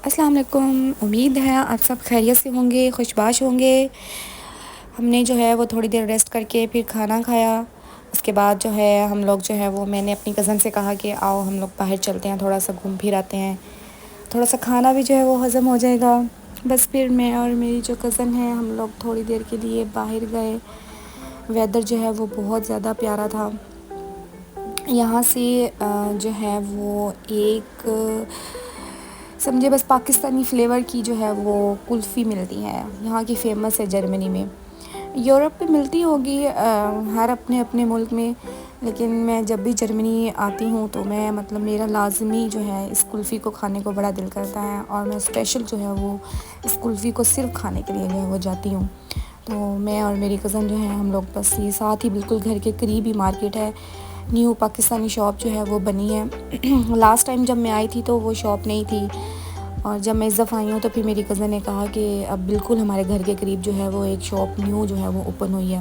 السلام علیکم، امید ہے آپ سب خیریت سے ہوں گے، خوشباش ہوں گے۔ ہم نے جو ہے وہ تھوڑی دیر ریسٹ کر کے پھر کھانا کھایا۔ اس کے بعد جو ہے ہم لوگ جو ہے وہ میں نے اپنی کزن سے کہا کہ آؤ ہم لوگ باہر چلتے ہیں، تھوڑا سا گھوم پھر آتے ہیں، تھوڑا سا کھانا بھی جو ہے وہ ہضم ہو جائے گا۔ بس پھر میں اور میری جو کزن ہے ہم لوگ تھوڑی دیر کے لیے باہر گئے۔ ویدر جو ہے وہ بہت زیادہ پیارا تھا۔ یہاں سے جو ہے وہ ایک سمجھے بس پاکستانی فلیور کی جو ہے وہ کلفی ملتی ہے، یہاں کی فیمس ہے جرمنی میں۔ یورپ پہ ملتی ہوگی ہر اپنے اپنے ملک میں، لیکن میں جب بھی جرمنی آتی ہوں تو میں مطلب میرا لازمی جو ہے اس کلفی کو کھانے کو بڑا دل کرتا ہے، اور میں اسپیشل جو ہے وہ اس کلفی کو صرف کھانے کے لیے جو ہے وہ جاتی ہوں۔ تو میں اور میری کزن جو ہے ہم لوگ بس یہ ساتھ ہی بالکل گھر کے قریب ہی مارکیٹ ہے، نیو پاکستانی شاپ جو ہے وہ بنی ہے۔ لاسٹ ٹائم جب میں آئی تھی تو وہ شاپ نہیں تھی، اور جب میں اس دفعہ آئی ہوں تو پھر میری کزن نے کہا کہ اب بالکل ہمارے گھر کے قریب جو ہے وہ ایک شاپ نیو جو ہے وہ اوپن ہوئی ہے۔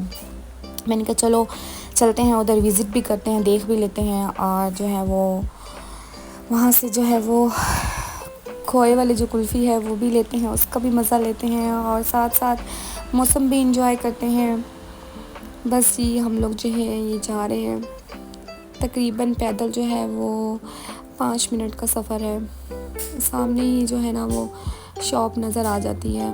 میں نے کہا چلو چلتے ہیں ادھر، وزٹ بھی کرتے ہیں، دیکھ بھی لیتے ہیں، اور جو ہے وہ وہاں سے جو ہے وہ کھوئے والی جو کلفی ہے وہ بھی لیتے ہیں، اس کا بھی مزہ لیتے ہیں، اور ساتھ ساتھ موسم بھی انجوائے کرتے ہیں۔ بس یہ ہم لوگ جو ہے یہ جا رہے ہیں، تقریباً پیدل جو ہے وہ 5 منٹ کا سفر ہے۔ سامنے ہی جو ہے نا وہ شاپ نظر آ جاتی ہے۔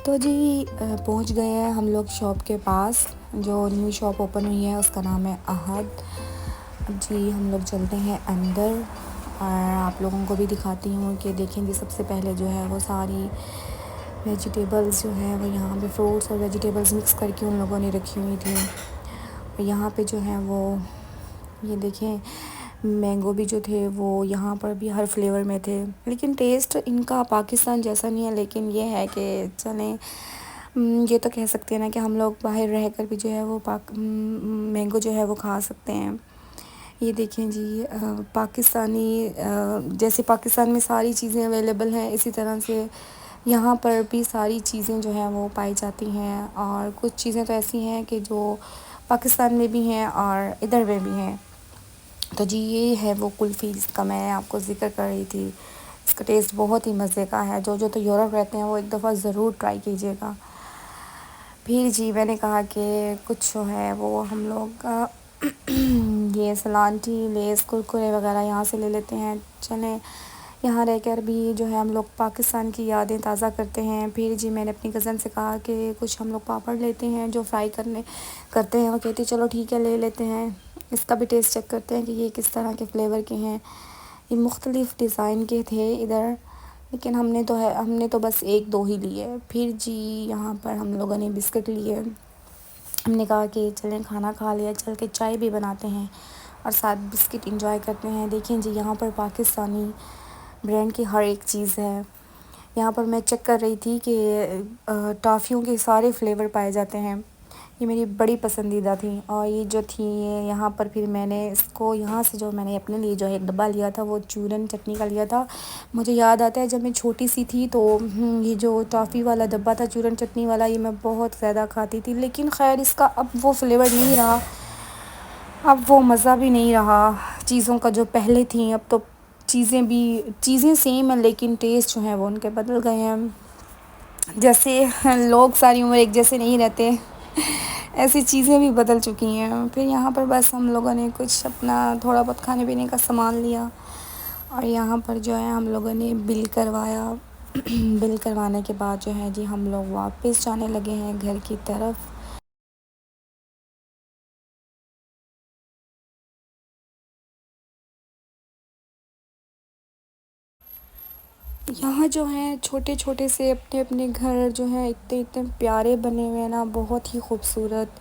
تو جی پہنچ گئے ہیں ہم لوگ شاپ کے پاس، جو نیو شاپ اوپن ہوئی ہے اس کا نام ہے احد۔ جی ہم لوگ چلتے ہیں اندر، اور آپ لوگوں کو بھی دکھاتی ہوں کہ دیکھیں گے سب سے پہلے جو ہے وہ ساری ویجیٹیبلز جو ہے وہ یہاں پہ فروٹس اور ویجیٹیبلز مکس کر کے ان لوگوں نے رکھی ہوئی تھی۔ یہاں پہ جو ہے وہ یہ دیکھیں مینگو بھی جو تھے وہ یہاں پر بھی ہر فلیور میں تھے، لیکن ٹیسٹ ان کا پاکستان جیسا نہیں ہے، لیکن یہ ہے کہ چلیں یہ تو کہہ سکتے ہیں نا کہ ہم لوگ باہر رہ کر بھی جو ہے وہ مینگو جو ہے وہ کھا سکتے ہیں۔ یہ دیکھیں جی پاکستانی جیسے پاکستان میں ساری چیزیں اویلیبل ہیں، اسی طرح سے یہاں پر بھی ساری چیزیں جو ہیں وہ پائی جاتی ہیں، اور کچھ چیزیں تو ایسی ہیں کہ جو پاکستان میں بھی ہیں اور ادھر میں بھی ہیں۔ تو جی یہ ہے وہ کلفی جس کا میں آپ کو ذکر کر رہی تھی، اس کا ٹیسٹ بہت ہی مزے کا ہے، جو تو یورپ رہتے ہیں وہ ایک دفعہ ضرور ٹرائی کیجیے گا۔ پھر جی میں نے کہا کہ کچھ جو ہے وہ ہم لوگ یہ سلانٹی لیز کرکرے وغیرہ یہاں سے لے لیتے ہیں، چلیں یہاں رہ کر بھی جو ہے ہم لوگ پاکستان کی یادیں تازہ کرتے ہیں۔ پھر جی میں نے اپنی کزن سے کہا کہ کچھ ہم لوگ پاپڑ لیتے ہیں جو فرائی کرتے ہیں، وہ کہتی چلو ٹھیک ہے لے لیتے ہیں، اس کا بھی ٹیسٹ چیک کرتے ہیں کہ یہ کس طرح کے فلیور کے ہیں۔ یہ مختلف ڈیزائن کے تھے ادھر، لیکن ہم نے تو بس ایک دو ہی لیے۔ پھر جی یہاں پر ہم لوگوں نے بسکٹ لیے، ہم نے کہا کہ چلیں کھانا کھا لیا، چل کے چائے بھی بناتے ہیں اور ساتھ بسکٹ انجوائے کرتے ہیں۔ دیکھیں جی یہاں پر پاکستانی برانڈ کی ہر ایک چیز ہے۔ یہاں پر میں چیک کر رہی تھی کہ ٹافیوں کے سارے فلیور پائے جاتے ہیں، یہ میری بڑی پسندیدہ تھی، اور یہ جو تھی یہ یہاں پر پھر میں نے اس کو یہاں سے جو میں نے اپنے لیے جو ایک ڈبہ لیا تھا وہ چورن چٹنی کا لیا تھا۔ مجھے یاد آتا ہے جب میں چھوٹی سی تھی تو یہ جو ٹافی والا ڈبہ تھا چورن چٹنی والا، یہ میں بہت زیادہ کھاتی تھی، لیکن خیر اس کا اب وہ فلیور نہیں رہا، اب وہ مزہ بھی نہیں رہا چیزوں کا جو پہلے تھیں۔ اب تو چیزیں سیم ہیں، لیکن ٹیسٹ جو ہیں وہ ان کے بدل گئے ہیں۔ جیسے لوگ ساری عمر ایک جیسے نہیں رہتے، ایسی چیزیں بھی بدل چکی ہیں۔ پھر یہاں پر بس ہم لوگوں نے کچھ اپنا تھوڑا بہت کھانے پینے کا سامان لیا، اور یہاں پر جو ہے ہم لوگوں نے بل کروایا۔ بل کروانے کے بعد جو ہے جی ہم لوگ واپس جانے لگے ہیں گھر کی طرف۔ یہاں جو ہیں چھوٹے چھوٹے سے اپنے اپنے گھر جو ہیں اتنے اتنے پیارے بنے ہوئے ہیں نا، بہت ہی خوبصورت۔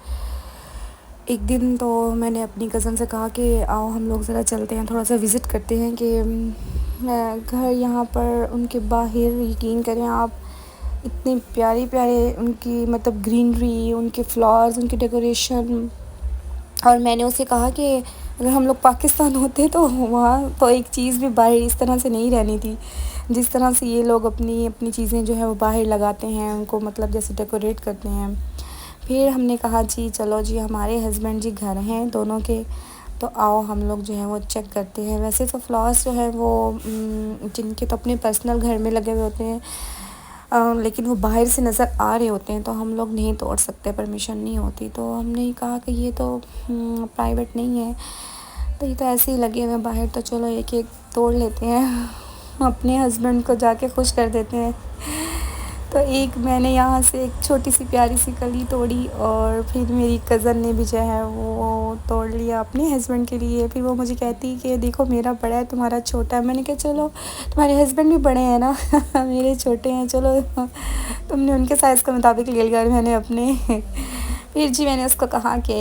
ایک دن تو میں نے اپنی کزن سے کہا کہ آؤ ہم لوگ ذرا چلتے ہیں، تھوڑا سا وزٹ کرتے ہیں کہ گھر یہاں پر ان کے باہر یقین کریں آپ، اتنے پیارے پیارے ان کی مطلب گرینری، ان کے فلاورز، ان کی ڈیکوریشن۔ اور میں نے اسے کہا کہ اگر ہم لوگ پاکستان ہوتے تو وہاں تو ایک چیز بھی باہر اس طرح سے نہیں رہنی تھی، جس طرح سے یہ لوگ اپنی اپنی چیزیں جو ہے وہ باہر لگاتے ہیں، ان کو مطلب جیسے ڈیکوریٹ کرتے ہیں۔ پھر ہم نے کہا جی چلو جی، ہمارے ہسبینڈ جی گھر ہیں دونوں کے، تو آؤ ہم لوگ جو ہے وہ چیک کرتے ہیں۔ ویسے تو فلاورس جو ہے وہ جن کے تو اپنے پرسنل گھر میں لگے ہوئے ہوتے ہیں، لیکن وہ باہر سے نظر آ رہے ہوتے ہیں تو ہم لوگ نہیں توڑ سکتے، پرمیشن نہیں ہوتی۔ تو ہم نے کہا کہ یہ تو پرائیویٹ نہیں ہے، تو یہ تو ایسے ہی لگے ہوئے ہیں باہر، تو چلو ایک ایک توڑ لیتے ہیں، اپنے ہسبینڈ کو جا کے خوش کر دیتے ہیں۔ تو ایک میں نے یہاں سے ایک چھوٹی سی پیاری سی کلی توڑی، اور پھر میری کزن نے بھی جو ہے وہ توڑ لیا اپنے ہسبینڈ کے لیے۔ پھر وہ مجھے کہتی کہ دیکھو میرا بڑا ہے، تمہارا چھوٹا ہے۔ میں نے کہا چلو تمہارے ہسبینڈ بھی بڑے ہیں نا، میرے چھوٹے ہیں، چلو تم نے ان کے سائز کے مطابق لے لیا اور میں نے اپنے۔ پھر جی میں نے اس کو کہا کہ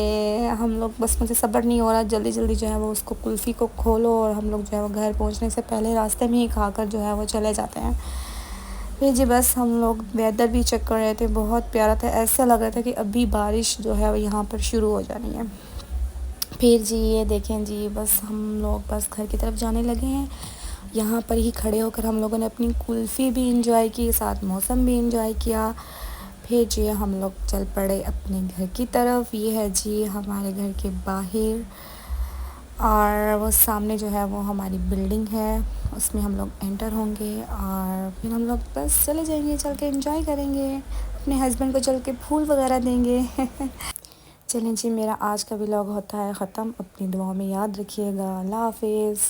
ہم لوگ بس مجھے صبر نہیں ہو رہا، جلدی جلدی جو ہے وہ اس کو کلفی کو کھولو، اور ہم لوگ جو ہے وہ گھر پہنچنے سے پہلے راستے میں ہی کھا کر جو ہے وہ چلے جاتے ہیں۔ پھر جی بس ہم لوگ ویدر بھی چیک کر رہے تھے، بہت پیارا تھا، ایسا لگ رہا تھا کہ ابھی بارش جو ہے وہ یہاں پر شروع ہو جانی ہے۔ پھر جی یہ دیکھیں جی، بس ہم لوگ بس گھر کی طرف جانے لگے ہیں۔ یہاں پر ہی کھڑے ہو کر ہم لوگوں نے اپنی کلفی بھی انجوائے کی، ساتھ موسم بھی انجوائے کیا۔ پھر جی ہم لوگ چل پڑے اپنے گھر کی طرف۔ یہ ہے جی ہمارے گھر کے باہر، اور وہ سامنے جو ہے وہ ہماری بلڈنگ ہے، اس میں ہم لوگ انٹر ہوں گے، اور پھر ہم لوگ بس چلے جائیں گے، چل کے انجوائے کریں گے، اپنے ہسبینڈ کو چل کے پھول وغیرہ دیں گے۔ چلیں جی، میرا آج کا ولاگ ہوتا ہے ختم، اپنی دعاؤں میں یاد رکھیے گا، اللہ حافظ۔